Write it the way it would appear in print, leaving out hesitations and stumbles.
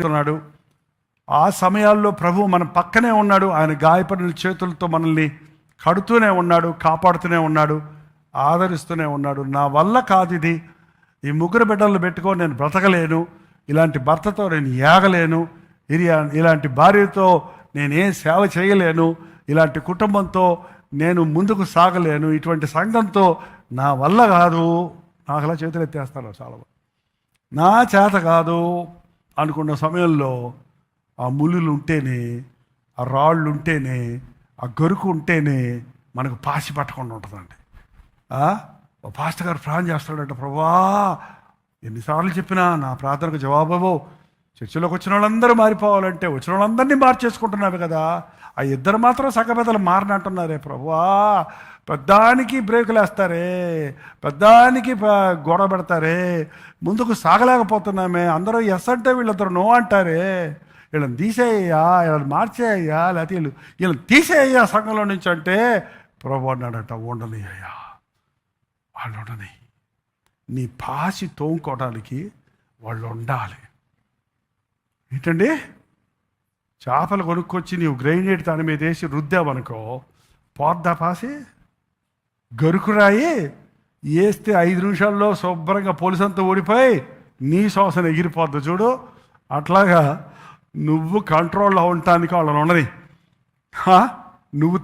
ఉన్నాడు. ఆ సమయాల్లో ప్రభు మన పక్కనే ఉన్నాడు. ఆయన గాయపడిన చేతులతో మనల్ని కడుతూనే ఉన్నాడు, కాపాడుతూనే ఉన్నాడు, ఆదరిస్తూనే ఉన్నాడు. నా వల్ల కాదు ఇది, ఈ ముగ్గురు బిడ్డలను పెట్టుకొని నేను బ్రతకలేను, ఇలాంటి భర్తతో నేను ఏగలేను, ఇలాంటి భార్యతో నేనేం సేవ చేయలేను, ఇలాంటి కుటుంబంతో నేను ముందుకు సాగలేను, ఇటువంటి సంఘంతో నా వల్ల కాదు, నాకు అలా చేతులు ఎత్తేస్తాను చాలా, నా చేత కాదు అనుకున్న సమయంలో ఆ ముళ్ళు ఉంటేనే, ఆ రాళ్ళు ఉంటేనే, ఆ గరుకు ఉంటేనే మనకు పాసి పట్టకుండా ఉంటుందండి. పాస్టర్ గారు ప్రార్థన చేస్తాడంట, ప్రభా ఎన్నిసార్లు చెప్పినా నా ప్రార్థనకు జవాబు, చర్చిలోకి వచ్చిన వాళ్ళందరూ మారిపోవాలంటే వచ్చిన వాళ్ళందరినీ మార్చేసుకుంటున్నావు కదా, ఆ ఇద్దరు మాత్రం సగబెదలు మారనంటున్నారే ప్రభువా, పెద్దానికి బ్రేకులు వేస్తారే, పెద్దానికి గొడవ పెడతారే, ముందుకు సాగలేకపోతున్నామే, అందరూ ఎస్ అంటే వీళ్ళిద్దరు నో అంటారే, వీళ్ళని తీసేయ్యా, వీళ్ళని మార్చేయ్యా, లేకపోతే వీళ్ళని తీసేయ్యా సంఘంలో నుంచి అంటే ప్రభు అన్నాడట, ఉండని అయ్యా, వాళ్ళు ఉండని, నీ పాసి తోముకోవడానికి వాళ్ళు ఉండాలి. ఏంటండి, చేపలు కొనుక్కొచ్చి నీవు గ్రైండెడ్ దాని మీద వేసి రుద్దావనుకో పోద్దా పాసి? గరుకురాయి వేస్తే 5 నిమిషాల్లో శుభ్రంగా పోలీసంతా ఓడిపోయి నీ శ్వాసన ఎగిరిపోద్ది చూడు, అట్లాగా నువ్వు కంట్రోల్లో ఉండటానికి వాళ్ళని ఉండని, నువ్వు